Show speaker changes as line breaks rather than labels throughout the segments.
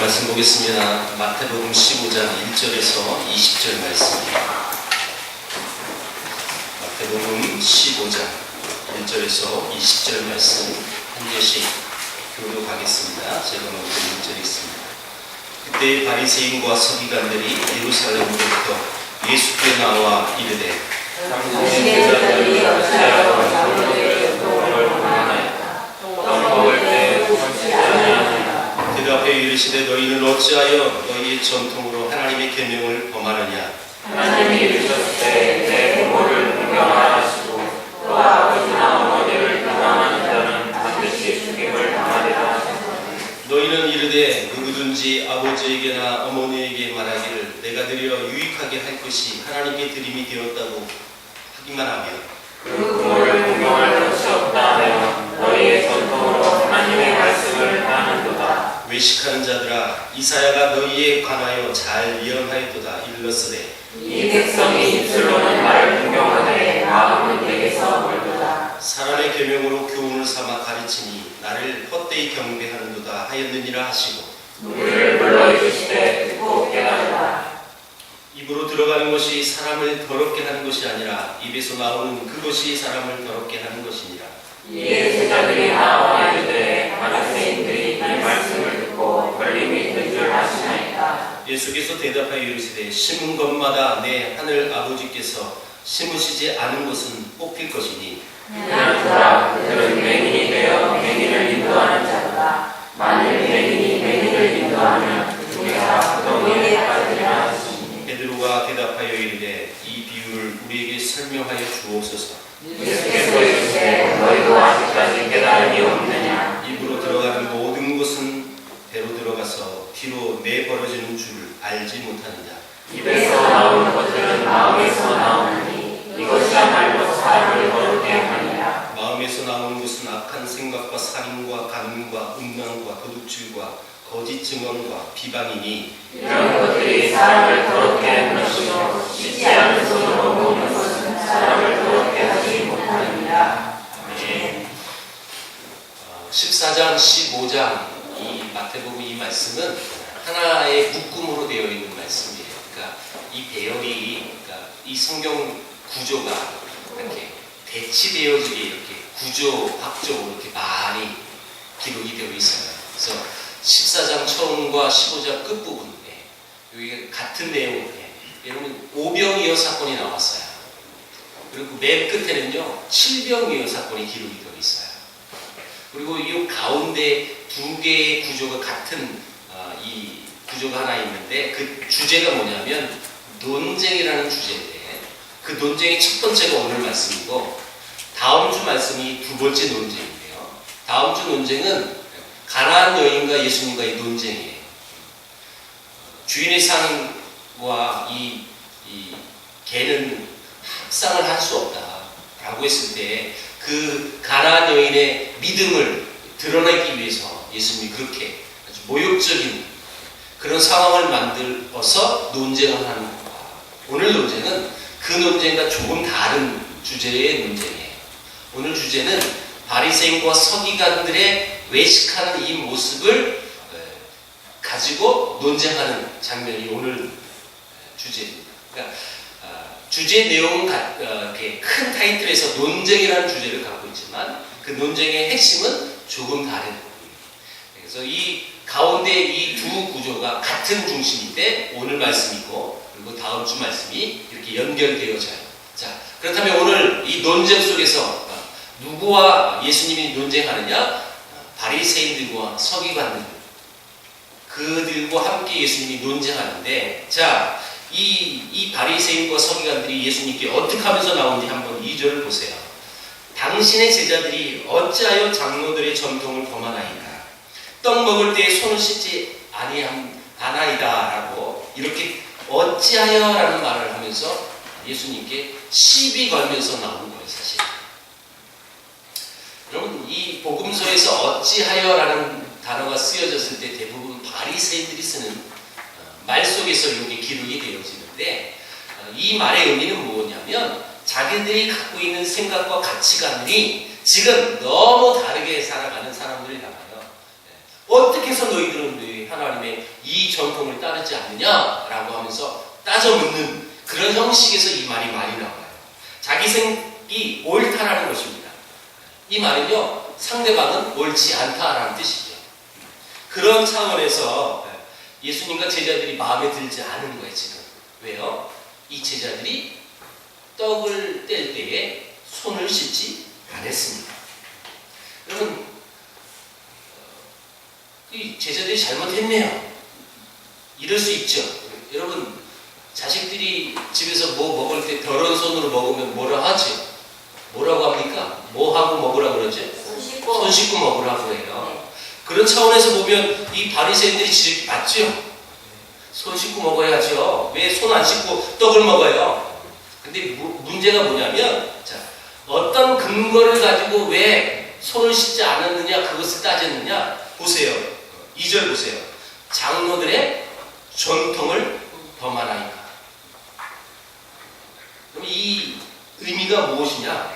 말씀 보겠습니다. 마태복음 15장 1절에서 20절 말씀입니다. 마태복음 15장 1절에서 20절 말씀 한 절씩 교독하겠습니다. 제가 먼저 1절에 있습니다. 그때 바리새인과 서기관들이 예루살렘으로부터 예수께 나와 이르되
당신의 제자들이 어찌하여 장로들의 교통을 공언하였다. 떡 먹을 때 옳지 아니하느냐.
대답하여 이르시되 너희는 어찌하여 너희의 전통으로 하나님의 계명을 범하느냐.
하나님이 이르셨을 때 내 부모를 존경하라 하시고 또 아버지나 어머니를 비방하는 자는 반드시 죽임을 당하리라 하셨으니
너희는 이르되 누구든지 아버지에게나 어머니에게 말하기를 내가 드려 유익하게 할 것이 하나님께 드림이 되었다고 하기만 하면
그 부모를 존경할 것이 없다 하여 너희의 전통으로 하나님의 말씀을 하는도다.
외식하는 자들아 이사야가 너희에 관하여 잘 예언하였도다. 일렀으되
이 백성이 입술로는 나를 존경하되 마음은 내게서 멀도다.
사람의 계명으로 교훈을 삼아 가르치니 나를 헛되이 경배하는도다 하였느니라 하시고
우리를 불러이르시되 듣고 깨달으라.
입으로 들어가는 것이 사람을 더럽게 하는 것이 아니라 입에서 나오는 그것이 사람을 더럽게 하는 것이니라.
이에 제자들이 나와 이르되 바리새인들이 이 말씀을 듣고 걸림이 있는 줄 아시나이다.
예수께서 대답하여 이르시되 심은 것마다 내 하늘 아버지께서 심으시지 않은 것은 뽑힐 것이니
그러나 그들은 맹인이 되어 맹인을 인도하는 자도다. 만일 맹인이 맹인을 인도하면 우리가 구덩이에 빠지리라 하시니
베드로가 대답하여 이르되 이 비유를 우리에게 설명하여 주옵소서.
예수께서 이르시되 너희도 아직까지 깨달음이 없느냐.
입으로 들어가는 모든 것은 배로 들어가서 뒤로 내버려지는 줄 알지 못하느냐.
입에서 나오는 것들은 마음에서 나오느니 이것이야말로 사람을 거룩게 하느니라.
마음에서 나오는 것은 악한 생각과 살인과 간음과 음란과 도둑질과 거짓 증언과 비방이니
이런 것들이 사람을 더럽게 하는 것이요 씻지 않은 손으로 먹는 것은 사람을 더럽게 하지 못하느니라. 아멘.
14장 15장 이 마태복음 이 말씀은 하나의 묶음으로 되어 있는 말씀이에요. 그러니까 이 배열이 그러니까 이 성경 구조가 이렇게 대치되어지게 이렇게 구조학적으로 이렇게 많이 기록이 되어 있어요. 그래서 14장 처음과 15장 끝부분에 여기 같은 내용에 여러분 오병이어 사건이 나왔어요. 그리고 맨 끝에는요 7병이어 사건이 기록이 되어 있어요. 그리고 이 가운데 두 개의 구조가 같은 이 구조가 하나 있는데 그 주제가 뭐냐면 논쟁이라는 주제인데 그 논쟁의 첫 번째가 오늘 말씀이고 다음 주 말씀이 두 번째 논쟁인데요. 다음 주 논쟁은 가나안 여인과 예수님과의 논쟁이에요. 주인의 상과 이 개는 합상을 할 수 없다라고 했을 때 그 가나안 여인의 믿음을 드러내기 위해서 예수님이 그렇게 아주 모욕적인 그런 상황을 만들어서 논쟁을 하는 겁니다. 오늘 논쟁은 그 논쟁과 조금 다른 주제의 논쟁이에요. 오늘 주제는 바리새인과 서기관들의 외식하는 이 모습을 가지고 논쟁하는 장면이 오늘 주제입니다. 그러니까 주제 내용은 이렇게 큰 타이틀에서 논쟁이라는 주제를 갖고 있지만 그 논쟁의 핵심은 조금 다른. 그래서 이 가운데 이 두 구조가 같은 중심인데 오늘 말씀이고 그리고 다음 주 말씀이 이렇게 연결되어져요. 자, 그렇다면 오늘 이 논쟁 속에서 누구와 예수님이 논쟁하느냐? 바리새인들과 서기관들 그들과 함께 예수님이 논쟁하는데 자, 이 바리새인과 서기관들이 예수님께 어떻게 하면서 나오는지 한번 2절을 보세요. 당신의 제자들이 어찌하여 장로들의 전통을 범하나이까? 떡 먹을 때 손을 씻지 아나이다 라고 이렇게 어찌하여라는 말을 하면서 예수님께 시비 걸면서 나오는 거예요. 사실 여러분 이 복음서에서 어찌하여라는 단어가 쓰여졌을 때 대부분 바리새인들이 쓰는 말 속에서 이게 기록이 되어지는데 이 말의 의미는 뭐냐면 자기들이 갖고 있는 생각과 가치관이 지금 너무 다르게 살아가는 사람들이라고요. 어떻게 해서 너희들은 왜 왜 하나님의 이 전통을 따르지 않느냐라고 하면서 따져 묻는 그런 형식에서 이 말이 많이 나와요. 자기 생이 옳다라는 것입니다. 이 말은요, 상대방은 옳지 않다라는 뜻이죠. 그런 차원에서 예수님과 제자들이 마음에 들지 않은 거예요, 지금. 왜요? 이 제자들이 떡을 뗄 때에 손을 씻지 않았습니다. 여러분, 이 제자들이 잘못했네요. 이럴 수 있죠. 여러분, 자식들이 집에서 뭐 먹을 때 더러운 손으로 먹으면 뭐라 하지? 뭐라고 합니까? 뭐 하고 먹으라고 그러죠? 손 씻고 먹으라고 해요. 그런 차원에서 보면 이 바리새인들이 지적이 맞죠? 손 씻고 먹어야죠. 왜 손 안 씻고 떡을 먹어요? 근데 문제가 뭐냐면, 자, 어떤 근거를 가지고 왜 손을 씻지 않았느냐, 그것을 따졌느냐? 보세요. 2절 보세요. 장로들의 전통을 범하나이까. 그럼 이 의미가 무엇이냐?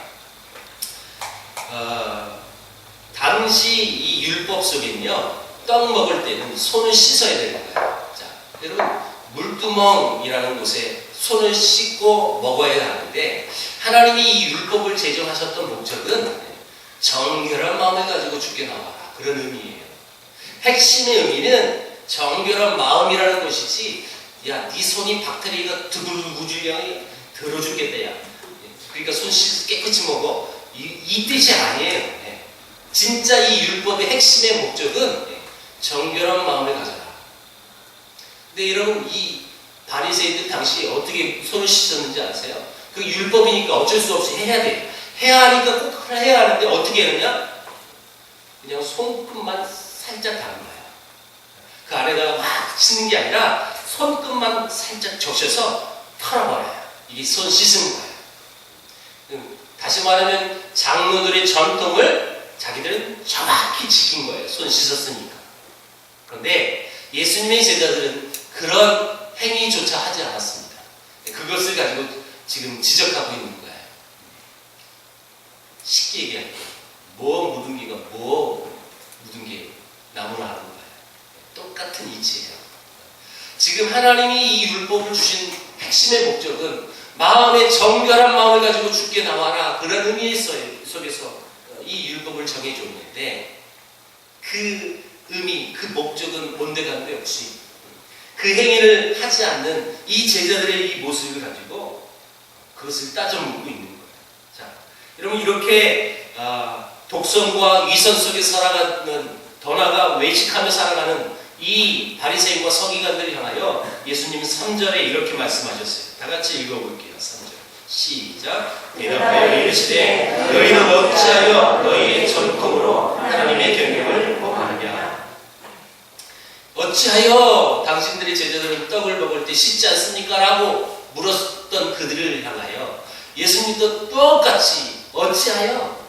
당시 이 율법 속에는요, 떡 먹을 때는 손을 씻어야 되는 거예요. 자, 여러분, 물두멍이라는 곳에 손을 씻고 먹어야 하는데, 하나님이 이 율법을 제정하셨던 목적은 정결한 마음을 가지고 주께 나와라, 그런 의미예요. 핵심의 의미는 정결한 마음이라는 것이지, 야, 네 손이 박테리아가 두글구질량이 더러 죽겠다, 야. 그러니까 손 씻어 깨끗이 먹어. 이 뜻이 아니에요. 진짜 이 율법의 핵심의 목적은 정결한 마음을 가져라. 근데 여러분, 이 바리새인들 당시 어떻게 손을 씻었는지 아세요? 그 율법이니까 어쩔 수 없이 해야 돼요. 해야 하니까 꼭 해야 하는데 어떻게 했느냐? 그냥 손끝만 살짝 담은 거예요. 그 안에다가 막 씻는 게 아니라 손끝만 살짝 적셔서 털어버려요. 이게 손 씻은 거예요. 다시 말하면 장로들의 전통을 자기들은 정확히 지킨 거예요. 손 씻었으니까. 그런데 예수님의 제자들은 그런 행위조차 하지 않았습니다. 그것을 가지고 지금 지적하고 있는 거예요. 쉽게 얘기할게요. 뭐 묻은 게가 뭐 묻은 게 나무나 하는 거예요. 똑같은 이치예요. 지금 하나님이 이 율법을 주신 핵심의 목적은 마음의 정결한 마음을 가지고 주께 나와라, 그런 의미 속에서 이 율법을 정해줬는데, 그 의미, 그 목적은 온데간데 없이 그 행위를 하지 않는 이 제자들의 이 모습을 가지고 그것을 따져 묻고 있는 거예요. 자, 여러분, 이렇게 독선과 위선 속에 살아가는, 더 나아가 외식하며 살아가는 이 바리새인과 서기관들을 향하여 예수님은 3절에 이렇게 말씀하셨어요. 다 같이 읽어볼게요. 3절 시작. 대답하여 이르시되 너희는 어찌하여 너희의 전통으로 하나님의 계명을 범하느냐. 어찌하여 당신들의 제자들은 떡을 먹을 때 씻지 않습니까? 라고 물었던 그들을 향하여 예수님도 똑같이 어찌하여,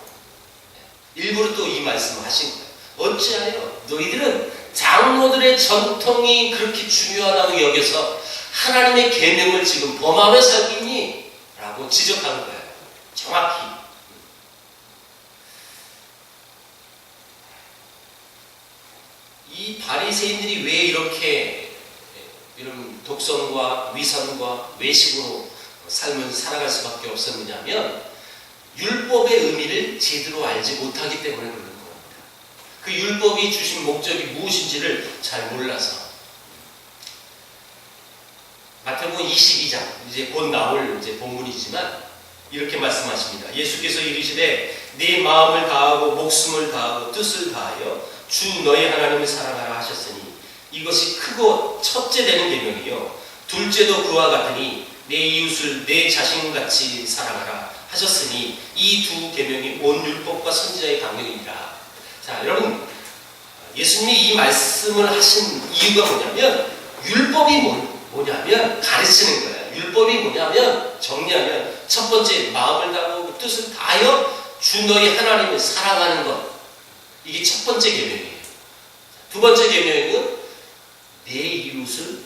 일부러 또 이 말씀을 하신 거예요. 어찌하여 너희들은 장로들의 전통이 그렇게 중요하다고 여겨서 하나님의 계명을 지금 범하며 살기니? 라고 지적하는 거예요. 정확히. 이 바리새인들이 왜 이렇게 이런 독선과 위선과 외식으로 삶을 살아갈 수밖에 없었느냐면, 율법의 의미를 제대로 알지 못하기 때문에 그런 겁니다. 그 율법이 주신 목적이 무엇인지를 잘 몰라서. 마태복음 22장, 이제 곧 나올 이제 본문이지만 이렇게 말씀하십니다. 예수께서 이르시되 네 마음을 다하고 목숨을 다하고 뜻을 다하여 주 너희 하나님을 사랑하라 하셨으니 이것이 크고 첫째 되는 계명이요 둘째도 그와 같으니 내 이웃을 내 자신같이 사랑하라 하셨으니 이 두 계명이 온 율법과 선지자의 강령이니라. 자, 여러분, 예수님이 이 말씀을 하신 이유가 뭐냐면, 율법이 뭐냐면 가르치는 거예요. 율법이 뭐냐면, 정리하면 첫 번째 마음을 다하고 뜻을 다하여 주 너희 하나님을 사랑하는 것, 이게 첫 번째 계명이에요. 두 번째 계명은 내 이웃을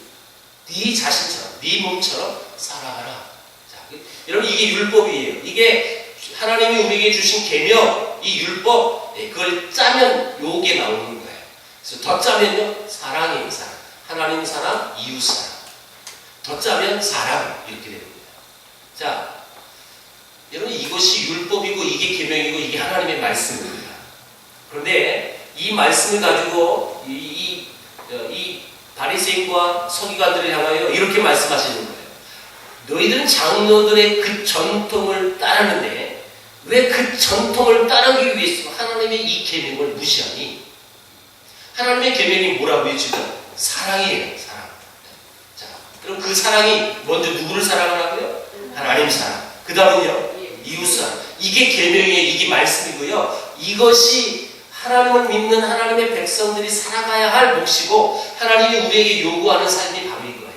네 자신처럼, 네 몸처럼 사랑하라. 자, 여러분, 이게 율법이에요. 이게 하나님이 우리에게 주신 계명, 이 율법, 그걸 짜면 요게 나오는 거예요. 그래서 더 짜면요, 사랑이에요, 사랑. 하나님 사랑, 이웃 사랑. 더 짜면 사랑, 이렇게 되는 거예요. 자, 여러분, 이것이 율법이고, 이게 계명이고, 이게 하나님의 말씀입니다. 그런데 이 말씀을 가지고 이 바리새인과 서기관들을 향하여 이렇게 말씀하시는 거예요. 너희들은 장로들의 그 전통을 따르는데 왜 그 전통을 따르기 위해서 하나님의 이 계명을 무시하니? 하나님의 계명이 뭐라고 했죠? 사랑이에요, 사랑. 자, 그럼 그 사랑이 먼저 누구를 사랑하라고요? 하나님 사랑. 그 다음은요, 이웃 사랑. 이게 계명이에요, 이게 말씀이고요. 이것이 하나님을 믿는 하나님의 백성들이 살아가야 할 몫이고 하나님이 우리에게 요구하는 삶이 바로 이거예요.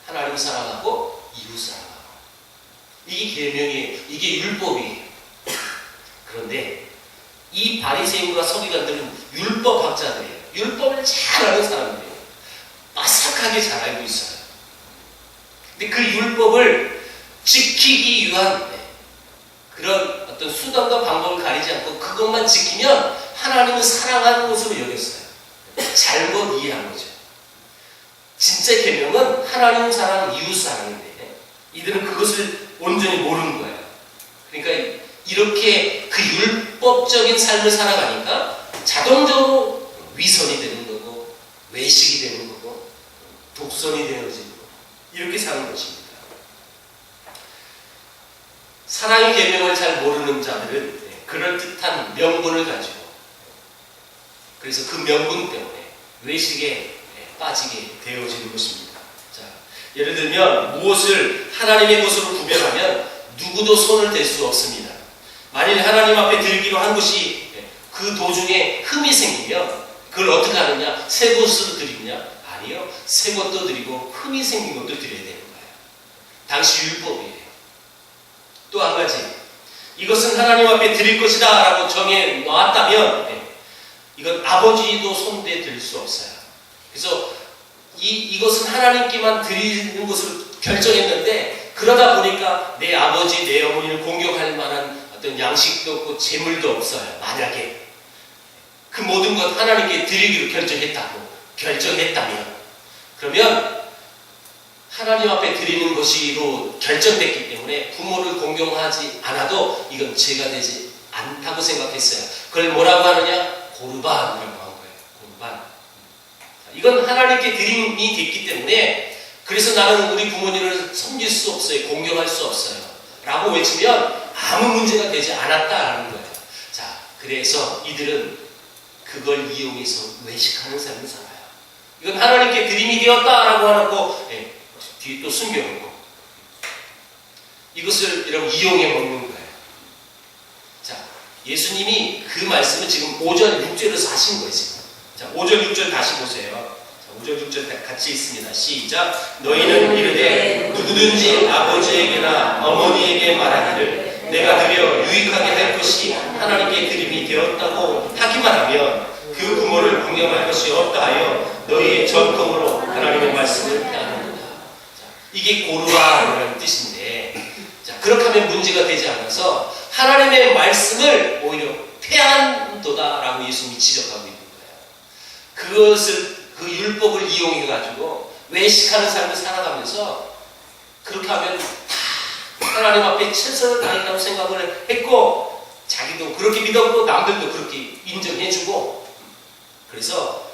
하나님 사랑하고 이웃 사랑하고. 이게 계명이에요. 이게 율법이에요. 그런데 이 바리새인과 서기관들은 율법학자들이에요. 율법을 잘 아는 사람들이에요. 빠삭하게 잘 알고 있어요. 근데 그 율법을 지키기 위한 그런 어떤 수단과 방법을 가리지 않고 그것만 지키면 하나님을 사랑하는 것으로 여겼어요. 잘못 이해한 거죠. 진짜 계명은 하나님 사랑, 이웃 사랑인데 이들은 그것을 온전히 모르는 거예요. 그러니까 이렇게 그 율법적인 삶을 살아가니까 자동적으로 위선이 되는 거고 외식이 되는 거고 독선이 되어지고 이렇게 사는 것입니다. 사랑의 계명을 잘 모르는 자들은 그럴듯한 명분을 가지고 그래서 그 명분 때문에 외식에 빠지게 되어지는 것입니다. 자, 예를 들면 무엇을 하나님의 것으로 구별하면 누구도 손을 댈 수 없습니다. 만일 하나님 앞에 드리기로 한 것이 그 도중에 흠이 생기면 그걸 어떻게 하느냐? 새 것으로 드리느냐? 아니요. 새 것도 드리고 흠이 생긴 것도 드려야 되는 거예요. 당시 율법이에요. 또 한 가지, 이것은 하나님 앞에 드릴 것이다 라고 정해 놨다면 이건 아버지도 손대 드릴 수 없어요. 그래서 이것은 하나님께만 드리는 것으로 결정했는데 그러다 보니까 내 아버지, 내 어머니를 공경할 만한 어떤 양식도 없고 재물도 없어요. 만약에 그 모든 것 하나님께 드리기로 결정했다면 그러면 하나님 앞에 드리는 것이로 결정됐기 때문에 부모를 공경하지 않아도 이건 죄가 되지 않다고 생각했어요. 그걸 뭐라고 하느냐? 고르반이라고 한 거예요. 고르반. 이건 하나님께 드림이 됐기 때문에 그래서 나는 우리 부모님을 섬길 수 없어요. 공경할 수 없어요. 라고 외치면 아무 문제가 되지 않았다라는 거예요. 자, 그래서 이들은 그걸 이용해서 외식하는 삶을 살아요. 이건 하나님께 드림이 되었다라고 하고 뒤에 또 숨겨놓고 이것을 여러분 이용해 먹는 거예요. 자, 예수님이 그 말씀을 지금 5절 6절에서 하신 거예요. 지금. 자, 5절 6절 다시 보세요. 5절 6절 같이 있습니다. 시작. 너희는 이르되 누구든지 아버지에게나 어머니에게 말하기를 내가 드려 유익하게 할 것이 하나님께 드림이 되었다고 하기만 하면 그 부모를 공경할 것이 없다 하여 너희의 전통으로 하나님의 말씀을 폐하는도다. 이게 고르바라는 뜻인데 자, 그렇게 하면 문제가 되지 않아서 하나님의 말씀을 오히려 폐한도다라고 예수님이 지적하고 있는 거예요. 그것을 그 율법을 이용해가지고 외식하는 삶을 살아가면서 그렇게 하면 다 하나님 앞에 최선을 다한다고 생각을 했고 자기도 그렇게 믿었고 남들도 그렇게 인정해주고 그래서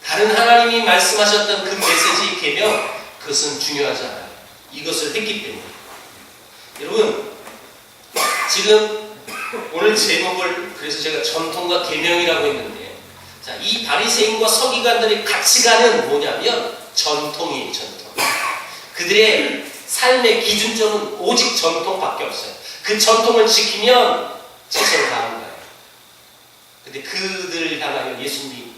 다른 하나님이 말씀하셨던 그 메시지 계명 그것은 중요하지 않아요. 이것을 했기 때문에 여러분 지금 오늘 제목을 그래서 제가 전통과 계명이라고 했는데 자, 이 바리새인과 서기관들의 가치관은 뭐냐면 전통이에요. 전통. 그들의 삶의 기준점은 오직 전통밖에 없어요. 그 전통을 지키면 최선을 다하는 거예요. 근데 그들을 향하여 예수님이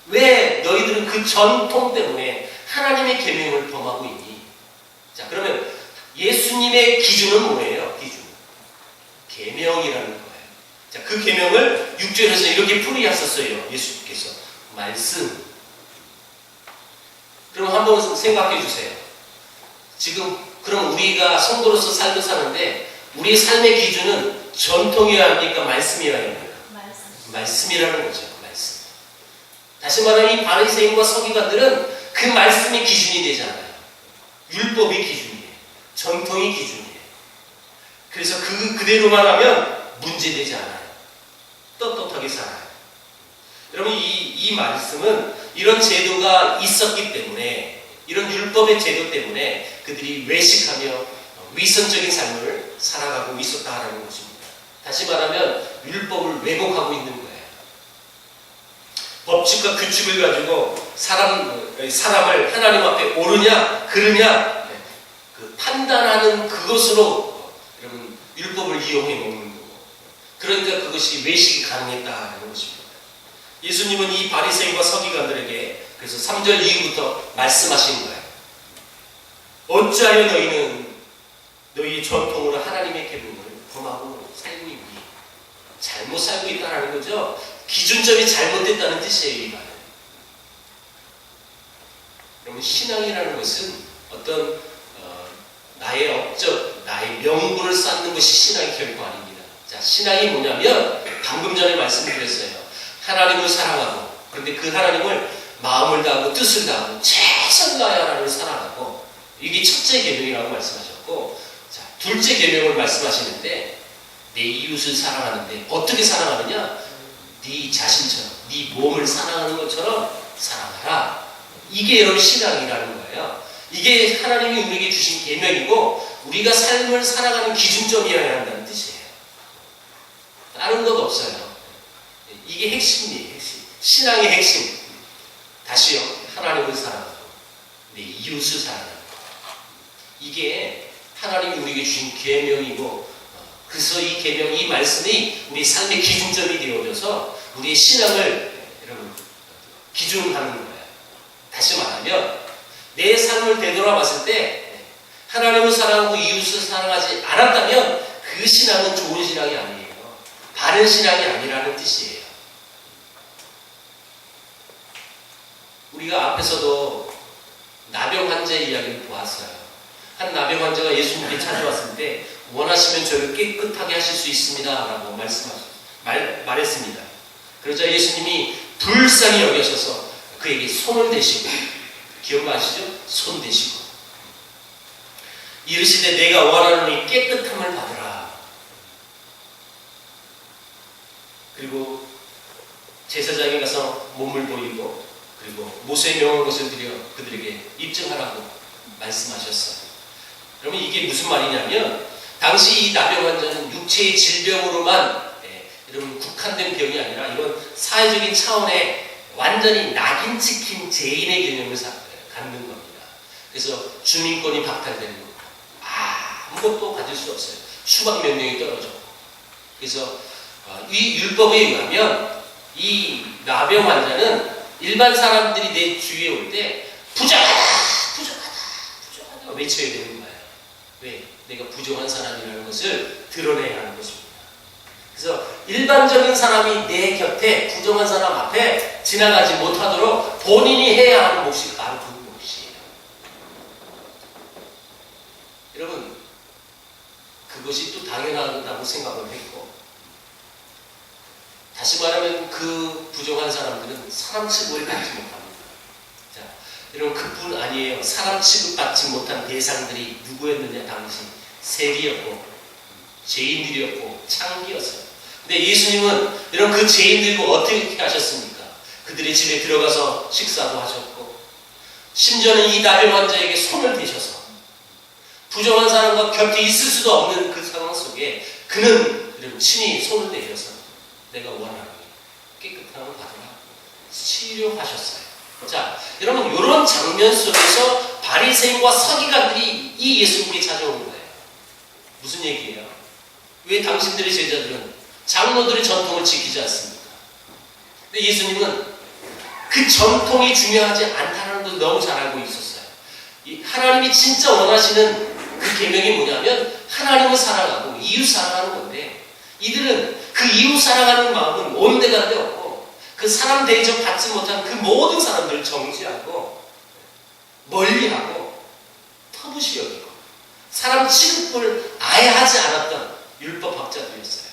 왜 너희들은 그 전통 때문에 하나님의 계명을 범하고 있니? 자, 그러면 예수님의 기준은 뭐예요? 기준. 계명이라는 거예요. 자, 그 계명을 6절에서 이렇게 풀이하셨어요. 예수님께서. 말씀. 그럼 한번 생각해 주세요. 지금 그럼 우리가 성도로서 삶을 사는데 우리의 삶의 기준은 전통이어야 합니까? 말씀이어야 합니까? 말씀이라는 거죠. 말씀. 다시 말하면 이 바리새인과 서기관들은 그 말씀이 기준이 되지 않아요. 율법이 기준이에요. 전통이 기준이에요. 그래서 그대로만 하면 문제되지 않아요. 떳떳하게 살아요. 여러분 이 말씀은 이런 제도가 있었기 때문에, 이런 율법의 제도 때문에 그들이 외식하며 위선적인 삶을 살아가고 있었다라는 것입니다. 다시 말하면 율법을 왜곡하고 있는 거예요. 법칙과 규칙을 가지고 사람을 하나님 앞에 옳으냐 그르냐 그 판단하는 그것으로 여러분 율법을 이용해 먹는 거고, 그러니까 그것이 외식이 가능했다라는 것입니다. 예수님은 이 바리새인과 서기관들에게 그래서 3절 이후부터 말씀하신 거예요. 어찌하여 너희는 너희의 전통으로 하나님의 계명을 범하고 살고 있니? 잘못 살고 있다는 거죠. 기준점이 잘못됐다는 뜻이에요. 이 말은. 여러분 신앙이라는 것은 어떤 나의 업적, 나의 명분을 쌓는 것이 신앙이 결코 아닙니다. 자, 신앙이 뭐냐면 방금 전에 말씀드렸어요. 하나님을 사랑하고, 그런데 그 하나님을 마음을 다하고 뜻을 다하고 최선을 다해 하나님을 사랑하고, 이게 첫째 계명이라고 말씀하셨고, 자, 둘째 계명을 말씀하시는데 내 이웃을 사랑하는데 어떻게 사랑하느냐? 네 자신처럼, 네 몸을 사랑하는 것처럼 사랑하라. 이게 여러분 신앙이라는 거예요. 이게 하나님이 우리에게 주신 계명이고 우리가 삶을 살아가는 기준점이어야 한다는 뜻이에요. 다른 것 없어요. 이게 핵심이에요. 핵심. 신앙의 핵심. 다시요. 하나님을 사랑하고 내 이웃을 사랑하는 것. 이게 하나님이 우리에게 주신 계명이고, 그래서 이 계명, 이 말씀이 우리 삶의 기준점이 되어져서 우리의 신앙을 여러분 기준하는 거예요. 다시 말하면 내 삶을 되돌아봤을 때 하나님을 사랑하고 이웃을 사랑하지 않았다면 그 신앙은 좋은 신앙이 아니에요. 바른 신앙이 아니라는 뜻이에요. 우리가 앞에서도 나병 환자의 이야기를 보았어요. 한 나병 환자가 예수님께 찾아왔을 때 원하시면 저를 깨끗하게 하실 수 있습니다 라고 말했습니다. 그러자 예수님이 불쌍히 여기셔서 그에게 손을 대시고, 기억나시죠? 손 대시고 이르시되 내가 원하노니 깨끗함을 받으라. 그리고 제사장에 가서 몸을 보이고, 그리고 모세의 명한 것을 드려 그들에게 입증하라고 말씀하셨어요. 그러면 이게 무슨 말이냐면, 당시 이 나병 환자는 육체의 질병으로만 여러분 국한된 병이 아니라 이건 사회적인 차원의 완전히 낙인 찍힌 죄인의 개념을 갖는 겁니다. 그래서 주민권이 박탈되는 겁니다. 아무것도 가질 수 없어요. 수박 몇 명이 떨어져. 그래서 이 율법에 의하면 이 나병 환자는 일반 사람들이 내 주위에 올 때 부정하다, 부정하다, 부정하다 외쳐야 되는 거예요. 왜? 내가 부정한 사람이라는 것을 드러내야 하는 것입니다. 그래서 일반적인 사람이 내 곁에 부정한 사람 앞에 지나가지 못하도록 본인이 해야 하는 몫이 바로 그 몫이에요. 여러분, 그것이 또 당연하다고 생각을 했고, 다시 말하면 그 부정한 사람들은 사람 취급을 받지 못합니다. 자, 여러분 그뿐 아니에요. 사람 취급받지 못한 대상들이 누구였느냐? 당시 세리였고 죄인들이었고 창기였어요. 근데 예수님은 이런 그 죄인들과 어떻게 하셨습니까? 그들의 집에 들어가서 식사도 하셨고, 심지어는 이 나병 환자에게 손을 대셔서 부정한 사람과 곁에 있을 수도 없는 그 상황 속에 그는 이런 친히 손을 대셔서 내가 원하노니 깨끗함을 받으라 치료하셨어요. 자, 여러분 이런 장면 속에서 바리새인과 서기관들이 이 예수님께 찾아온 거예요. 무슨 얘기예요? 왜 당신들의 제자들은 장로들의 전통을 지키지 않습니까? 근데 예수님은 그 전통이 중요하지 않다는 걸 너무 잘 알고 있었어요. 하나님이 진짜 원하시는 그 계명이 뭐냐면 하나님을 사랑하고 이웃 사랑하는 건데, 이들은 그 이웃 사랑하는 마음은 온데간데 없고 그 사람 대접 받지 못한 그 모든 사람들을 정지하고 멀리하고 터부시 여기고 사람 취급을 아예 하지 않았던 율법학자들이었어요.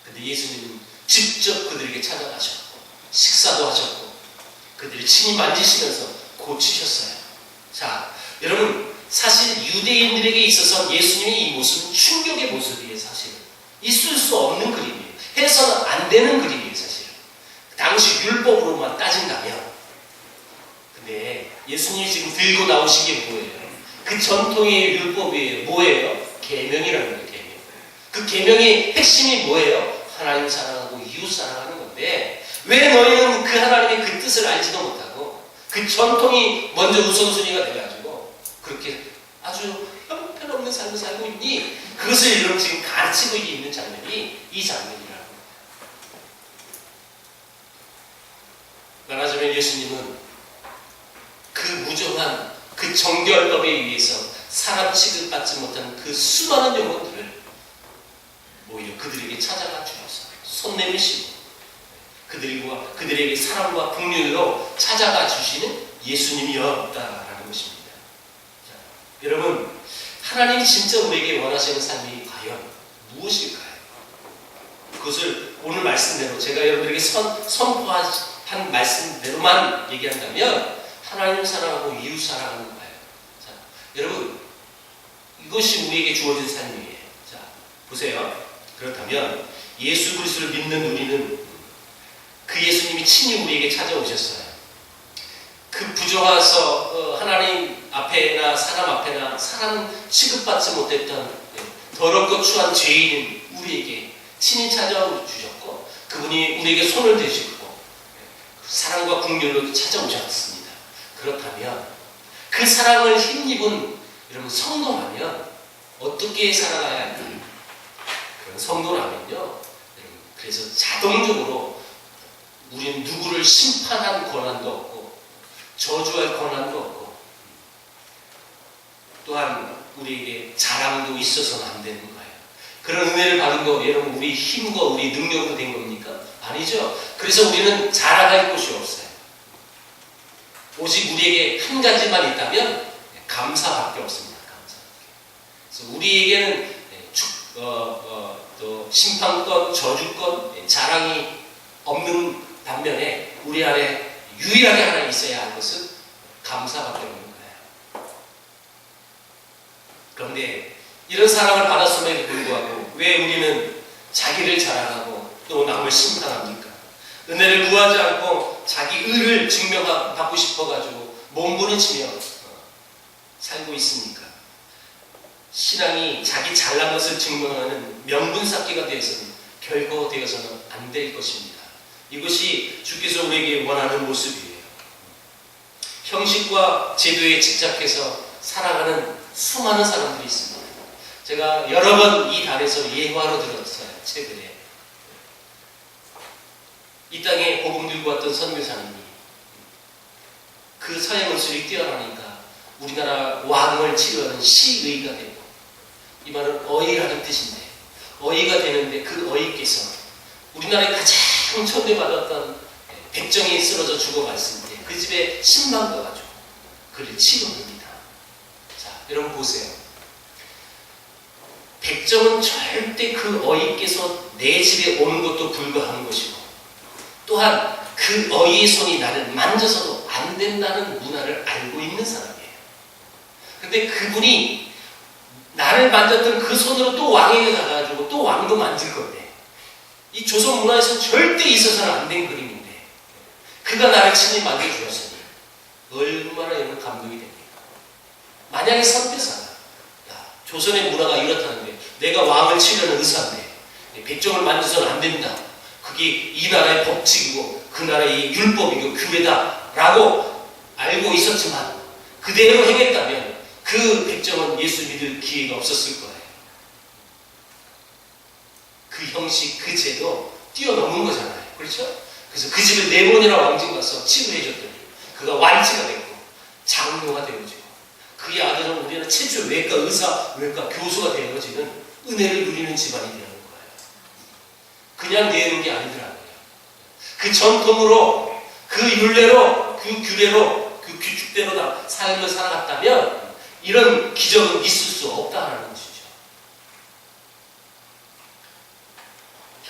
근데 예수님은 직접 그들에게 찾아가셨고 식사도 하셨고 그들을 친히 만지시면서 고치셨어요. 자, 여러분 사실 유대인들에게 있어서 예수님의 이 모습은 충격의 모습이에요. 사실은 있을 수 없는 그림이에요. 해서는 안 되는 그림이에요. 사실은 당시 율법으로만 따진다면. 근데 예수님이 지금 들고 나오신 게 뭐예요? 그 전통의 율법이에요. 뭐예요? 계명이라는 거예요. 계명. 그 계명의 핵심이 뭐예요? 하나님 사랑하고 이웃 사랑하는 건데 왜 너희는 그 하나님의 그 뜻을 알지도 못하고 그 전통이 먼저 우선순위가 돼가지고 그렇게 아주 형편없는 삶을 살고 있니? 그것을 여러분 지금 가르치고 있는 장면이 이 장면이라고. 말하자면 예수님은 그 무정한 그 정결법에 의해서 사람 취급받지 못한 그 수많은 영혼들을 오히려 그들에게 찾아가 주셔서 손 내미시고 그들에게 사랑과 긍휼로 찾아가 주시는 예수님이었다라는 것입니다. 자, 여러분 하나님이 진짜 우리에게 원하시는 삶이 과연 무엇일까요? 그것을 오늘 말씀대로 제가 여러분들에게 선포한 말씀대로만 얘기한다면 하나님 사랑하고 이웃 사랑하는 거예요. 자, 여러분 이것이 우리에게 주어진 삶이에요. 자, 보세요. 그렇다면 예수 그리스도를 믿는 우리는 그 예수님이 친히 우리에게 찾아오셨어요. 그 부정해서 하나님 앞에나 사람 앞에나 사람 취급받지 못했던 더럽고 추한 죄인인 우리에게 친히 찾아와 주셨고 그분이 우리에게 손을 대시고 사랑과 긍휼로 찾아오셨습니다. 그렇다면 그 사랑을 힘입은 여러분 성도라면 어떻게 살아가야 할까요? 그런 성도라면요. 그래서 자동적으로 우리는 누구를 심판할 권한도 없고 저주할 권한도 없고 또한 우리에게 자랑도 있어서는 안 되는 거예요. 그런 은혜를 받은 거 여러분 우리 힘과 우리 능력으로 된 겁니까? 아니죠. 그래서 우리는 자랑할 곳이 없어요. 오직 우리에게 한 가지만 있다면 감사밖에 없습니다. 감사. 그래서 우리에게는 또 심판권, 저주권, 자랑이 없는 반면에 우리 안에 유일하게 하나 있어야 할 것은 감사밖에 없는 거예요. 그런데 이런 사랑을 받았음에도 불구하고 왜 우리는 자기를 자랑하고 또 남을 심판합니까? 은혜를 구하지 않고 자기 의를 증명받고 싶어가지고 몸부림치며 살고 있습니까? 신앙이 자기 잘난 것을 증명하는 명분 쌓기가 되어서는 결코 되어서는 안 될 것입니다. 이것이 주께서 우리에게 원하는 모습이에요. 형식과 제도에 집착해서 살아가는 수많은 사람들이 있습니다. 제가 여러 번 이 단에서 예화로 들었어요. 최근에 이 땅에 복음 들고 왔던 선교사님이 그 사회문술이 뛰어나니까 우리나라 왕을 치료하는 시의가 되고 이 말은 어의라는 뜻인데 어의가 되는데 그 어의께서 우리나라에 가장 천대받았던 백정이 쓰러져 죽어갔을 때 그 집에 신방 가가지고 그를 치료합니다. 자, 여러분 보세요. 백정은 절대 그 어의께서 내 집에 오는 것도 불가한 것이고 또한 그 어의의 손이 나를 만져서도 안 된다는 문화를 알고 있는 사람이에요. 그런데 그분이 나를 만졌던 그 손으로 또 왕에게 가가지고 또 왕도 만질 건데 이 조선 문화에서 절대 있어서는 안 된 그림인데 그가 나를 친히 만져주었으니 얼마나 여러분 감동이 됩니까? 만약에 선교사가 조선의 문화가 이렇다는데 내가 왕을 치려는 의사인데 백정을 만져서는 안 된다. 그게 이 나라의 법칙이고 그 나라의 율법이고 교회다 라고 알고 있었지만 그대로 행했다면 그 백정은 예수 믿을 기회가 없었을 거예요. 그 형식, 그 제도 뛰어넘은 거잖아요. 그렇죠? 그래서 그 집에 4번이나 왕진 가서 치료해줬더니 그가 완치가 됐고 장로가 되어지고 그의 아들은 우리나라 최초 외과 의사, 외과 교수가 되어지는 은혜를 누리는 집안이 되는 거예요. 그냥 내는 게 아니더라고요. 그 전통으로, 그 율례로, 그 규례로, 그 규칙대로 다 삶을 살아갔다면 이런 기적은 있을 수 없다는 것이죠.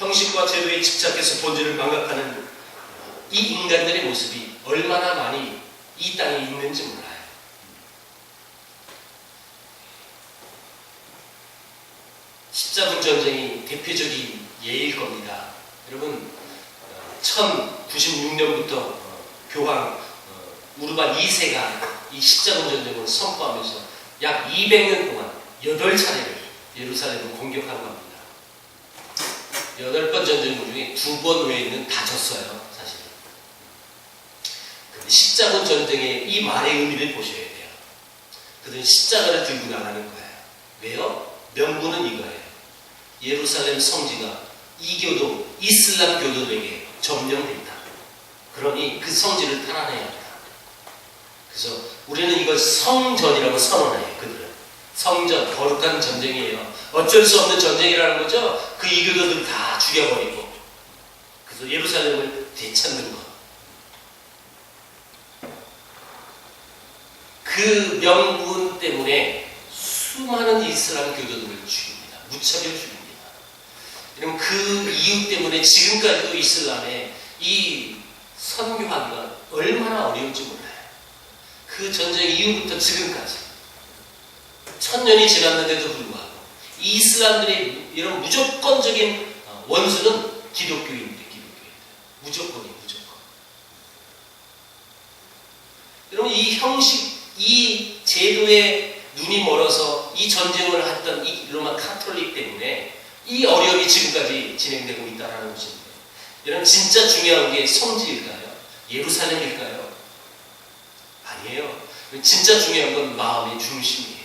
형식과 제도에 집착해서 본질을 망각하는 이 인간들의 모습이 얼마나 많이 이 땅에 있는지 몰라요. 십자군 전쟁이 대표적인 예일 겁니다. 여러분, 1096년부터 교황 우르반 2세가 이 십자군 전쟁을 선포하면서 약 200년 동안 8차례를 예루살렘을 공격한 겁니다. 8번 전쟁 중에 2번 외에는 다 졌어요, 사실. 근데 십자군 전쟁의 이 말의 의미를 보셔야 돼요. 그들은 십자가를 들고 나가는 거예요. 왜요? 명분은 이거예요. 예루살렘 성지가 이교도, 이슬람 교도들에게 점령됐다. 그러니 그 성지를 탈환해야 한다. 그래서 우리는 이걸 성전이라고 선언해요. 그들은 성전, 거룩한 전쟁이에요. 어쩔 수 없는 전쟁이라는 거죠. 그 이교도들 다 죽여버리고 그래서 예루살렘을 되찾는 것. 그 명분 때문에 수많은 이슬람 교도들을 죽입니다. 무차별 죽입니다. 그럼 그 이유 때문에 지금까지도 이슬람의 이 선교하기가 얼마나 어려운지 몰라요. 그 전쟁 이후부터 지금까지 1000년이 지났는데도 불구하고 이 이슬람들의 이런 무조건적인 원수는 기독교인들. 무조건. 여러분, 이 형식, 이 제도에 눈이 멀어서 이 전쟁을 했던 이 로마 카톨릭 때문에 이 어려움이 지금까지 진행되고 있다는 것입니다. 여러분, 진짜 중요한 게 성지일까요? 예루살렘일까요? 아니에요. 진짜 중요한 건 마음의 중심이에요.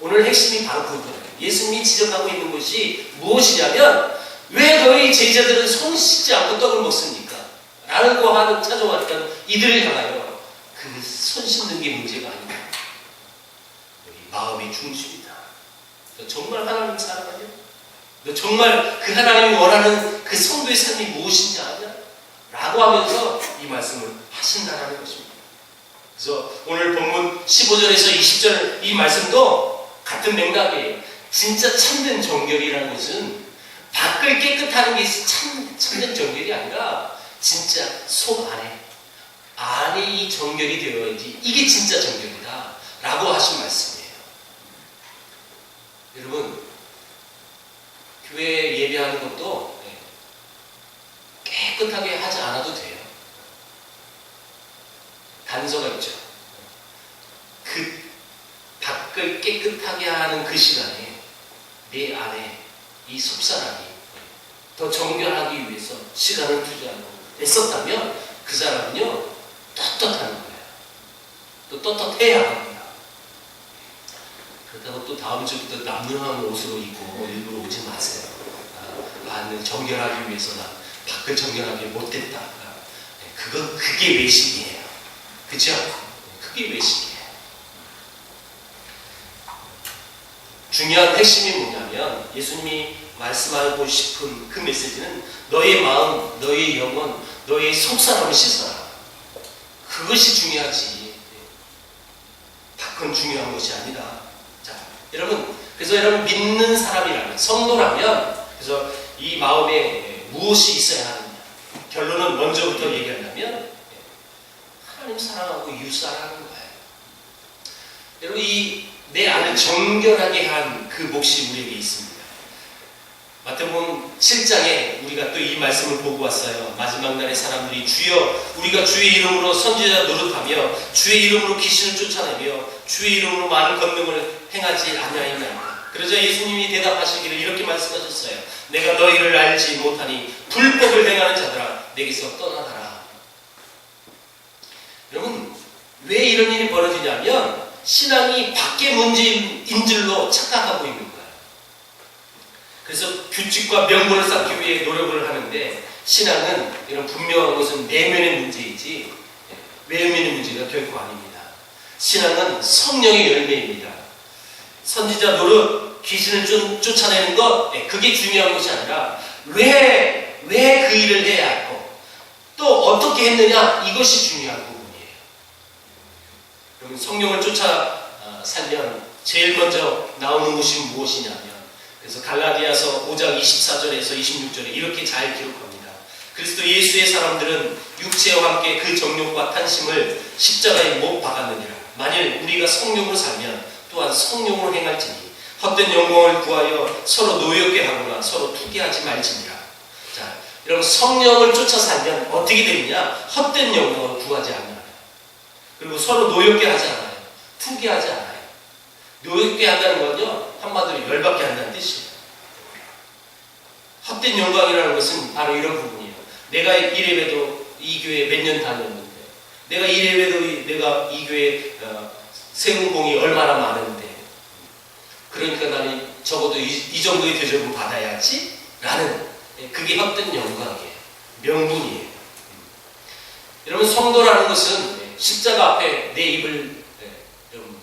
오늘 핵심이 바로 그거예요. 예수님이 지적하고 있는 것이 무엇이냐면, 왜 너희 제자들은 손 씻지 않고 떡을 먹습니까? 라는 거 하는 찾아왔던 이들을 향하여 그 손 씻는 게 문제가 아닙니다. 여기 마음의 중심이다. 너 정말 하나님 사랑하냐? 너 정말 그 하나님이 원하는 그 성도의 삶이 무엇인지 아냐? 라고 하면서 이 말씀을 하신다는 것입니다. 그래서 오늘 본문 15절에서 20절 이 말씀도 같은 맥락이에요. 진짜 참된 정결이라는 것은 밖을 깨끗하는 게 참된 정결이 아니라 진짜 속 안에 이 정결이 되어야지 이게 진짜 정결이다 라고 하신 말씀이에요. 여러분, 교회 예배하는 것도 깨끗하게 하지 않아도 돼요. 단서가 있죠. 그 밖을 깨끗하게 하는 그 시간에 내 안에 이 속사람이 더 정결하기 위해서 시간을 투자하고 애썼다면 그 사람은요 떳떳하는 거예요. 또 떳떳해야 합니다. 그렇다고 또 다음 주부터 남루한 옷으로 입고 일부러 오지 마세요. 나는 정결하기 위해서 나 밖을 정결하게 못됐다. 그게 외식이에요. 그죠? 그게 외식이에요. 중요한 핵심이 뭐냐면 예수님이 말씀하고 싶은 그 메시지는 너의 마음, 너의 영혼, 너의 속사람을 씻어라. 그것이 중요하지. 밖은 중요한 것이 아니다. 자, 여러분, 그래서 여러분 믿는 사람이라면, 성도라면, 그래서 이 마음에 무엇이 있어야 하느냐. 결론은 먼저부터 얘기하려면 하나님 사랑하고 이웃 사랑하는 거예요. 여러분, 내 안을 정결하게 한 그 몫이 우리에게 있습니다. 마태복음 7장에 우리가 또 이 말씀을 보고 왔어요. 마지막 날에 사람들이 주여 우리가 주의 이름으로 선지자 노릇하며 주의 이름으로 귀신을 쫓아내며 주의 이름으로 많은 권능을 행하지 아니하였나이까. 그러자 예수님이 대답하시기를 이렇게 말씀하셨어요. 내가 너희를 알지 못하니 불법을 행하는 자들아 내게서 떠나가라. 여러분, 왜 이런 일이 벌어지냐면 신앙이 밖의 문제인 줄로 착각하고 있는 거예요. 그래서 규칙과 명분을 쌓기 위해 노력을 하는데 신앙은 이런 분명한 것은 내면의 문제이지 외면의 문제가 결코 아닙니다. 신앙은 성령의 열매입니다. 선지자 노릇, 귀신을 쫓아내는 것, 그게 중요한 것이 아니라 왜 그 일을 해야 하고 또 어떻게 했느냐, 이것이 중요한 부분이에요. 그럼 성령을 쫓아 살면 제일 먼저 나오는 것이 무엇이냐면
그래서 갈라디아서 5장 24절에서 26절에 이렇게 잘 기록합니다. 그리스도 예수의 사람들은 육체와 함께 그 정욕과 탐심을 십자가에 못 박았느니라. 만일 우리가 성령으로 살면 또한 성령으로 행할지니 헛된 영광을 구하여 서로 노엽게 하거나 서로 투기하지 말지니라. 자, 여러분, 성령을 쫓아 살면 어떻게 되느냐? 헛된 영광을 구하지 않아요. 그리고 서로 노엽게 하지 않아요. 투기하지 않아요. 노엽게 한다는 건요, 한마디로 열받게 한다는 뜻이에요. 헛된 영광이라는 것은 바로 이런 부분이에요. 내가 이래봬도 이 교회에 몇 년 다녔는데, 내가 이래봬도 내가 이 교회에 세운 공이 얼마나 많은데, 그러니까 나는 적어도 이 정도의 대접은 받아야지? 라는, 그게 헛된 영광이에요. 명분이에요. 여러분, 성도라는 것은 십자가 앞에 내 입을 좀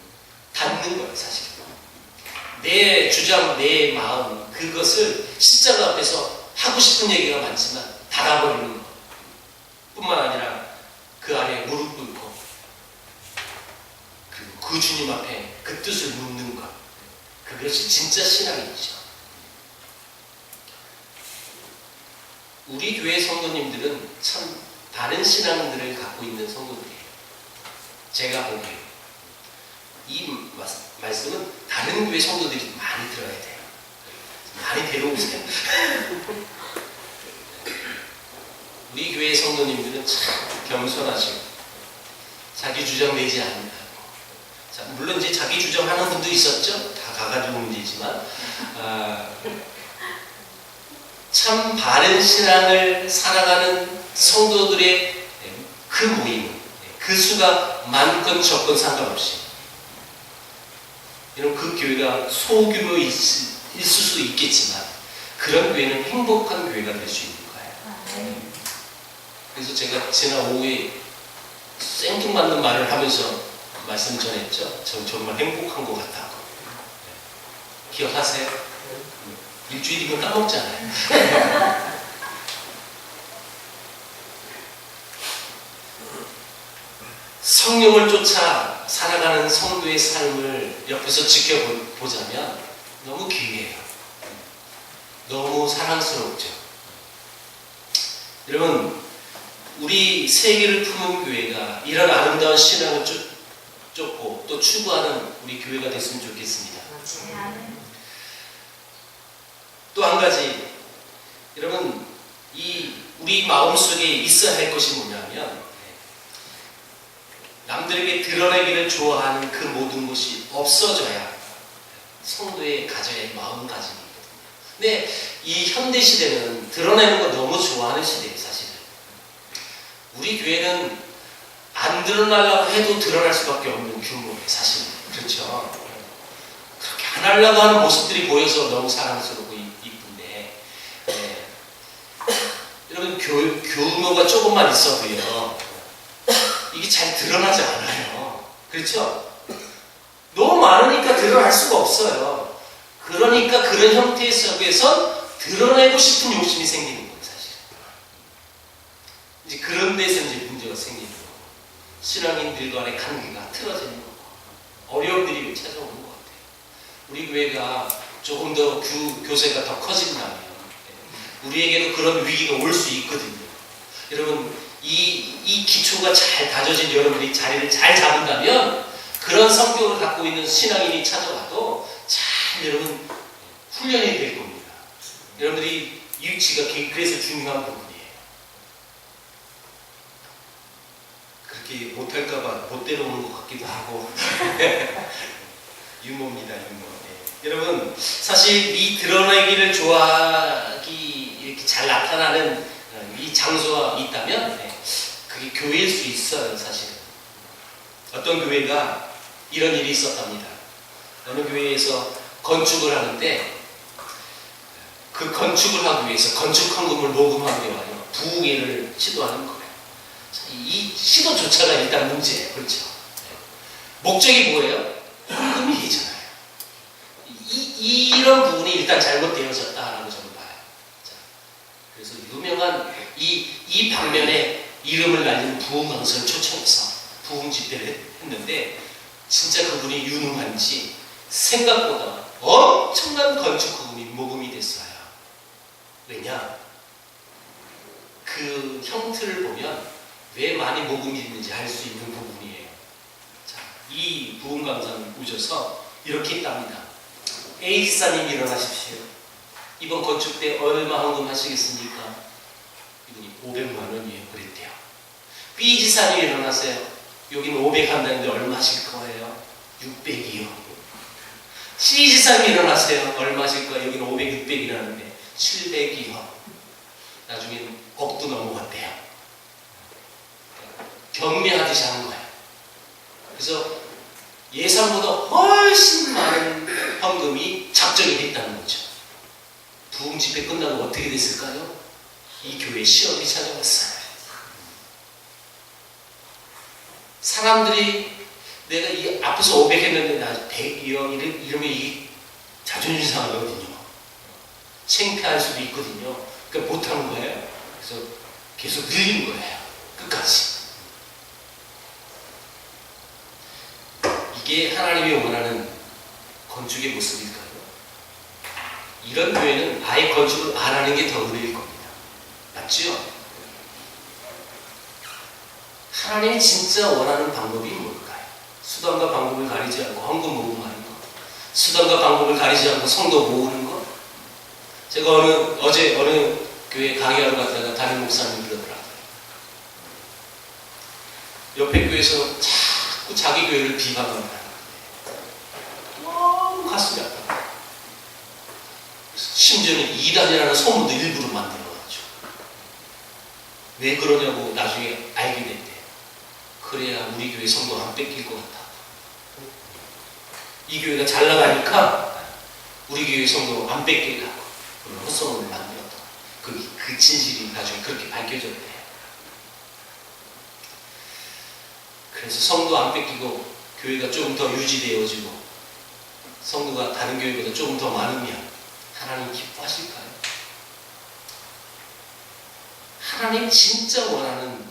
닫는 거예요, 사실. 내 주장, 내 마음, 그것을 십자가 앞에서 하고 싶은 얘기가 많지만 닫아버리는 것 뿐만 아니라 그 안에 무릎 꿇고 그리고 그 주님 앞에 그 뜻을 묻는 것, 그것이 진짜 신앙이죠. 우리 교회 성도님들은 참 다른 신앙들을 갖고 있는 성도들이에요. 제가 보기에 이 말씀은 다른 교회 성도들이 많이 들어야 돼요. 많이 데려오세요. 우리 교회 성도님들은 참 겸손하시고 자기 주장 내지 않는다고. 자, 물론 이제 자기 주장하는 분도 있었죠. 다 가가지고 문제지만 참 바른 신앙을 살아가는 성도들의 그 모임, 그 수가 많건 적건 상관없이, 여러분, 그 교회가 소규모 있을 수도 있겠지만 그런 교회는 행복한 교회가 될 수 있는 거예요. 그래서 제가 지난 오후에 생뚱맞는 말을 하면서 말씀 전했죠. 전 정말 행복한 것 같다고. 기억하세요? 일주일이면 까먹잖아요. 성령을 쫓아 살아가는 성도의 삶을 옆에서 지켜보자면 너무 귀해요. 너무 사랑스럽죠. 여러분, 우리 세계를 품은 교회가 이런 아름다운 신앙을 쫓고 또 추구하는 우리 교회가 됐으면 좋겠습니다. 또 한 가지, 여러분, 우리 마음속에 있어야 할 것이 뭐냐면, 남들에게 드러내기를 좋아하는 그 모든 것이 없어져야 성도의 가져야 할 마음가짐이거든요. 근데 이 현대 시대는 드러내는 거 너무 좋아하는 시대예요, 사실은. 우리 교회는 안 드러나려고 해도 드러날 수밖에 없는 규모예요, 사실은. 그렇죠? 그렇게 안 하려고 하는 모습들이 보여서 너무 사랑스럽고 이쁜데, 여러분, 규모가 조금만 있어도요, 이게 잘 드러나지 않아요. 그렇죠? 너무 많으니까 드러날 수가 없어요. 그러니까 그런 형태 속에서 드러내고 싶은 욕심이 생기는 거예요, 사실. 이제 그런 데서 이제 문제가 생기는 거고, 신앙인들 간의 관계가 틀어지는 거고, 어려움들이 찾아오는 것 같아요. 우리 교회가 조금 더 교세가 더 커진다면 우리에게도 그런 위기가 올 수 있거든요. 여러분, 이 기초가 잘 다져진 여러분들이 자리를 잘 잡는다면 그런 성격을 갖고 있는 신앙인이 찾아와도 잘 여러분 훈련이 될 겁니다. 여러분들이 이 위치가 그래서 중요한 부분이에요. 그렇게 못할까봐 못 데려오는 것 같기도 하고 유머입니다, 유머. 여러분, 사실 이 드러내기를 좋아하기 이렇게 잘 나타나는 이 장소가 있다면 그게 교회일 수 있어요, 사실은. 어떤 교회가 이런 일이 있었답니다. 어느 교회에서 건축을 하는데 그 건축을 하기 위해서 건축 헌금을 모금하기 위하여 부흥회를 시도하는 거예요. 이 시도조차가 일단 문제예요. 그렇죠? 목적이 뭐예요? 헌금이잖아요. 이런 부분이 일단 잘못되어졌다라고 저는 봐요. 자, 그래서 유명한 이 방면에 이름을 날리는 부흥강사를 초청해서 부흥 집회를 했는데 진짜 그분이 유능한지 생각보다 엄청난 건축 허금이 모금이 됐어요. 왜냐? 그 형태를 보면 왜 많이 모금이 있는지 알 수 있는 부분이에요. 자, 이 부흥 강사를 보셔서 이렇게 땁니다. A 지사님 일어나십시오. 이번 건축 때 얼마 헌금하시겠습니까? 이분이 500만 원이에요. 그랬대요. B 지사님 일어나세요. 여기는 500 한다는데 얼마 하실 거예요? 600이요. C 지사님 일어나세요. 얼마 하실 거예요? 여기는 500, 600이라는데 700이요. 나중에는 억도 넘어갔대요. 경매하듯이 하는 거예요. 그래서 예상보다 훨씬 많은 헌금이 작정이 됐다는 거죠. 부흥 집회 끝나고 어떻게 됐을까요? 이 교회 시험이 찾아왔어요. 사람들이 내가 이 앞에서 500 했는데 나 100이요 이러면 이 자존심 상하거든요. 창피할 수도 있거든요. 그러니까 못하는 거예요. 그래서 계속 늘린 거예요. 끝까지. 이게 하나님이 원하는 건축의 모습일까요? 이런 교회는 아예 건축을 안 하는 게 더 은혜일 겁니다. 맞죠? 하나님이 진짜 원하는 방법이 뭘까요? 수단과 방법을 가리지 않고 헌금 모금하는 것, 수단과 방법을 가리지 않고 성도 모으는 것. 제가 어제 어느 교회 강의하러 갔다가 담임 목사님 그러더라고요. 옆에 교회에서 자꾸 자기 교회를 비방하는 거예요. 너무 가슴이 아파요. 심지어는 이단이라는 소문도 일부러 만들어가지고. 왜 그러냐고 나중에 알게 됐대요. 그래야 우리 교회 성도 안 뺏길 것 같다. 이 교회가 잘 나가니까 우리 교회 성도 안 뺏기려고 그런 헛소문을 만들었다. 그 진실이 나중에 그렇게 밝혀졌대요. 그래서 성도 안 뺏기고 교회가 조금 더 유지되어지고 성도가 다른 교회보다 조금 더 많으면 하나님 기뻐하실까요? 하나님 진짜 원하는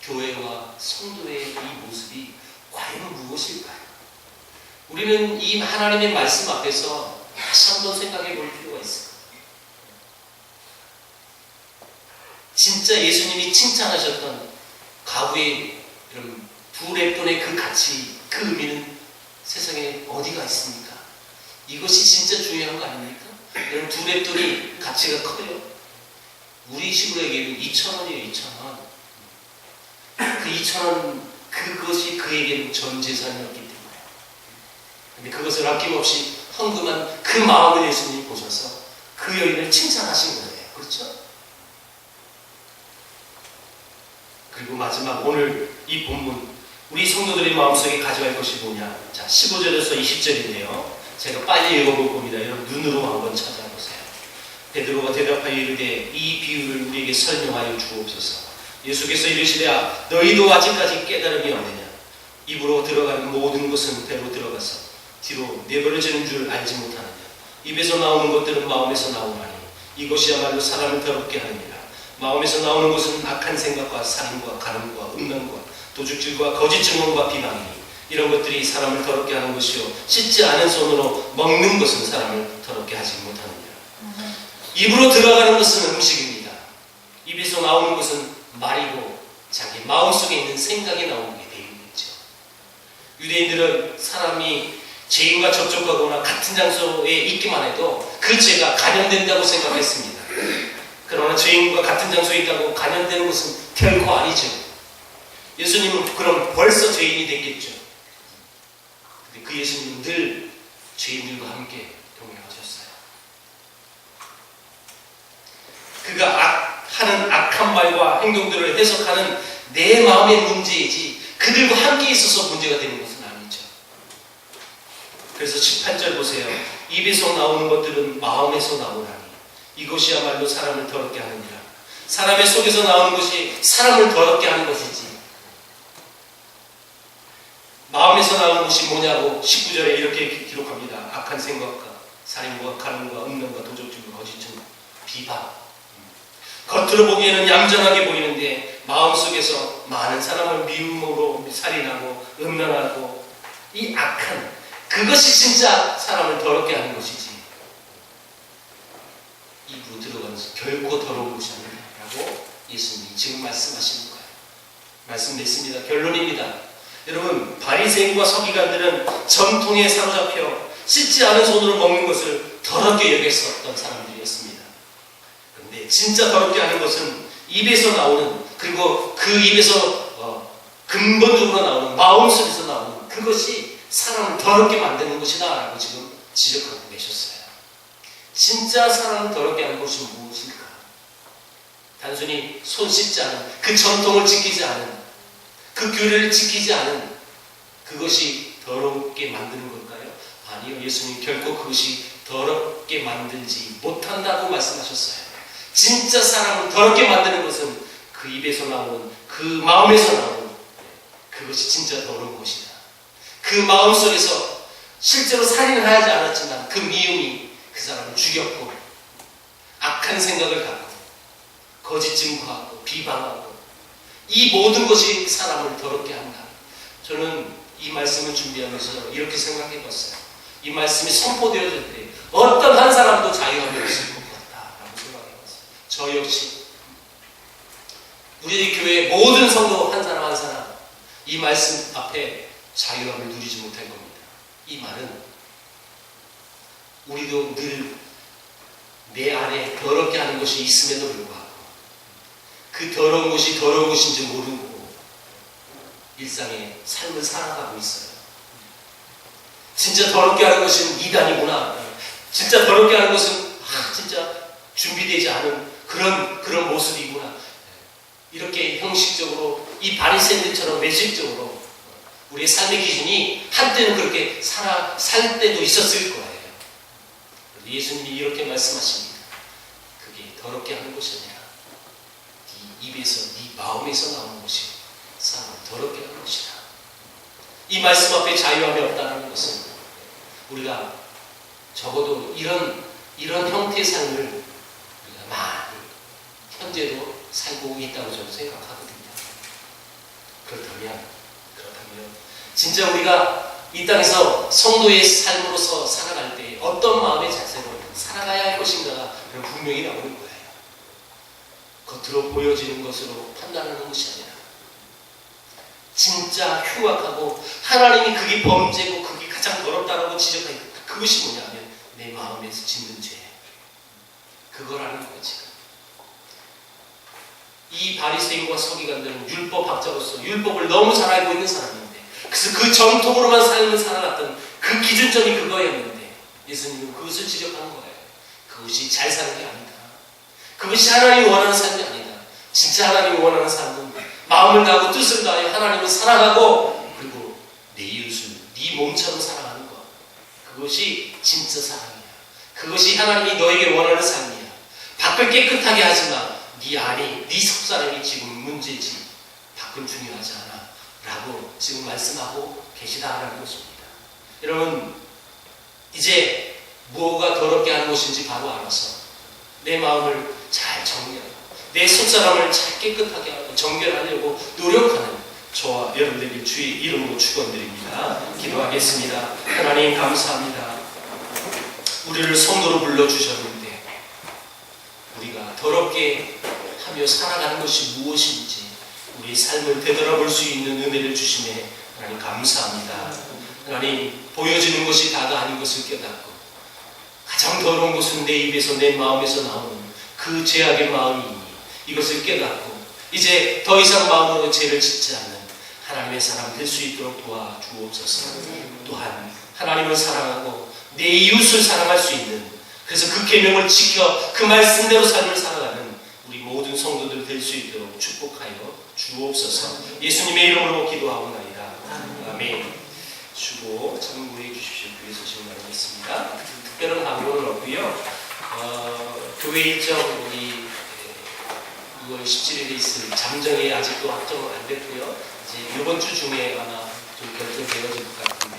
교회와 성도의 이 모습이 과연 무엇일까요? 우리는 이 하나님의 말씀 앞에서 다시 한번 생각해 볼 필요가 있어요. 진짜 예수님이 칭찬하셨던 가구의 이런 두 랩돈의 그 가치, 그 의미는 세상에 어디가 있습니까? 이것이 진짜 중요한 거 아닙니까? 여러분 두 랩돈이 가치가 커요. 우리 식으로 얘기하면 2,000원이에요. 2,000원. 그 2,000원 그것이 그에게는 전 재산이었기 때문에. 근데 그것을 아낌없이 헌금한 그 마음을 예수님이 보셔서 그 여인을 칭찬하신 거예요. 그렇죠? 그리고 마지막 오늘 이 본문 우리 성도들의 마음속에 가져갈 것이 뭐냐? 자, 15절에서 20절인데요. 제가 빨리 읽어볼 겁니다. 여러분 눈으로 한번 찾아보세요. 베드로가 대답하여 이르되 이 비유를 우리에게 설명하여 주옵소서. 예수께서 이르시되 너희도 아직까지 깨달음이 없느냐? 입으로 들어가는 모든 것은 배로 들어가서 뒤로 내버려지는 줄 알지 못하느냐? 입에서 나오는 것들은 마음에서 나오나니 이것이야말로 사람을 더럽게 하느니라. 마음에서 나오는 것은 악한 생각과 살인과 간음과 음란과 도둑질과 거짓 증언과 비방이니 이런 것들이 사람을 더럽게 하는 것이요 씻지 않은 손으로 먹는 것은 사람을 더럽게 하지 못하느니라. 입으로 들어가는 것은 음식입니다. 입에서 나오는 것은 말이고 자기 마음속에 있는 생각이 나오게 되어 있죠. 유대인들은 사람이 죄인과 접촉하거나 같은 장소에 있기만 해도 그 죄가 간연된다고 생각했습니다. 그러나 죄인과 같은 장소에 있다고 간연되는 것은 결코 아니죠. 예수님은 그럼 벌써 죄인이 됐겠죠. 근데 그 예수님은 늘 죄인들과 함께 동행하셨어요. 그가 하는 악한 말과 행동들을 해석하는 내 마음의 문제이지 그들과 함께 있어서 문제가 되는 것은 아니죠. 그래서 18절 보세요. 입에서 나오는 것들은 마음에서 나오나니 이것이야말로 사람을 더럽게 하느니라. 사람의 속에서 나오는 것이 사람을 더럽게 하는 것이지 마음에서 나오는 것이 뭐냐고 19절에 이렇게 기록합니다. 악한 생각과 살인과 간음과 음란과 도적질과 거짓 증언, 비방. 겉으로 보기에는 얌전하게 보이는데 마음속에서 많은 사람을 미움으로 살인하고 음란하고 이 악한 그것이 진짜 사람을 더럽게 하는 것이지. 입으로 들어가는 것은 결코 더러운 것이 아니다 라고 예수님이 지금 말씀하시는 거예요. 말씀됐습니다. 결론입니다. 여러분, 바리새인과 서기관들은 전통에 사로잡혀 씻지 않은 손으로 먹는 것을 더럽게 여겼었던 사람들이었습니다. 그런데 진짜 더럽게 하는 것은 입에서 나오는, 그리고 그 입에서 근본적으로 나오는, 마음속에서 나오는 그것이 사람을 더럽게 만드는 것이다 라고 지금 지적하고 계셨어요. 진짜 사람을 더럽게 하는 것이 무엇일까? 단순히 손 씻지 않은, 그 전통을 지키지 않은, 그 규례를 지키지 않은 그것이 더럽게 만드는 걸까요? 아니요. 예수님 결코 그것이 더럽게 만들지 못한다고 말씀하셨어요. 진짜 사람을 더럽게 만드는 것은 그 입에서 나오는, 그 마음에서 나오는 그것이 진짜 더러운 것이다. 그 마음속에서 실제로 살인을 하지 않았지만 그 미움이 그 사람을 죽였고, 악한 생각을 갖고, 거짓 증거하고, 비방하고, 이 모든 것이 사람을 더럽게 한다. 저는 이 말씀을 준비하면서 이렇게 생각해 봤어요. 이 말씀이 선포되어질 때 어떤 한 사람도 자유함이 없을 것 같다라고 생각해 봤어요. 저 역시, 우리 교회 모든 성도 한 사람 한 사람 이 말씀 앞에 자유함을 누리지 못할 겁니다. 이 말은 우리도 늘 내 안에 더럽게 하는 것이 있음에도 불구하고 그 더러운 것이 더러운 것인지 모르고 일상의 삶을 살아가고 있어요. 진짜 더럽게 하는 것은 이단이구나. 진짜 더럽게 하는 것은 진짜 준비되지 않은 그런 모습이구나. 이렇게 형식적으로 이 바리새인들처럼 매식적으로 우리의 삶의 기준이 한때는 그렇게 살 때도 있었을 거예요. 예수님이 이렇게 말씀하십니다. 그게 더럽게 하는 것이 아니라 네 입에서, 네 마음에서 나오는 것이 사람을 더럽게 하는 것이다. 이 말씀 앞에 자유함이 없다는 것은 우리가 적어도 이런 형태의 삶을 우리가 많이 현재도 살고 있다고 저는 생각하거든요. 그렇다면 진짜 우리가 이 땅에서 성도의 삶으로서 살아갈 때 어떤 마음의 자세로 살아가야 할 것인가가 분명히 나오는 거예요. 겉으로 보여지는 것으로 판단하는 것이 아니라 진짜 흉악하고 하나님이 그게 범죄고 그게 가장 더럽다라고 지적하니까 그것이 뭐냐면 내 마음에서 짓는 죄, 그거라는 거지. 이 바리새인과 서기관들은 율법학자로서 율법을 너무 잘 알고 있는 사람인데, 그래서 그 전통으로만 삶을 살아갔던 그 기준점이 그거였는데 예수님은 그것을 지적하는 거예요. 그것이 잘 사는 게 아니다. 그것이 하나님이 원하는 삶이 아니다. 진짜 하나님이 원하는 삶은 마음을 다하고 뜻을 다하여 하나님을 사랑하고, 그리고 내 이웃을 네 몸처럼 사랑하는 것. 그것이 진짜 사랑이야. 그것이 하나님이 너에게 원하는 삶이야. 밖을 깨끗하게 하지만 네 안이, 네 속사람이 지금 문제지 밖은 중요하지 않아 라고 지금 말씀하고 계시다라는 것입니다. 여러분, 이제 무엇가 더럽게 하는 것인지 바로 알아서 내 마음을 잘 정리하고 내 속사람을 잘 깨끗하게 하고 정결하려고 노력하는 저와 여러분들이 주의 이름으로 축원드립니다. 기도하겠습니다. 하나님 감사합니다. 우리를 성도로 불러주셨는데 우리가 더럽게 하며 살아가는 것이 무엇인지 우리 삶을 되돌아볼 수 있는 은혜를 주심에 하나님 감사합니다. 하나님, 보여지는 것이 다가 아닌 것을 깨닫고 가장 더러운 것은 내 입에서 내 마음에서 나오는 그 죄악의 마음이니 이것을 깨닫고 이제 더 이상 마음으로 죄를 짓지 않는 하나님의 사람 될 수 있도록 도와주옵소서. 또한 하나님을 사랑하고 내 이웃을 사랑할 수 있는, 그래서 그 계명을 지켜 그 말씀대로 삶을 살아가는 우리 모든 성도들 될 수 있도록 축복하여 주옵소서. 예수님의 이름으로 기도하옵나이다. 아멘. 주고 참고해 주십시오. 교회 소식 나누겠습니다. 특별한 강요는 없고요. 교회 일정 우리 6월 17일에 있을 잠정이 아직도 확정은 안 됐고요. 이제 이번 주 중에 아마 좀 결정되어질 것 같은데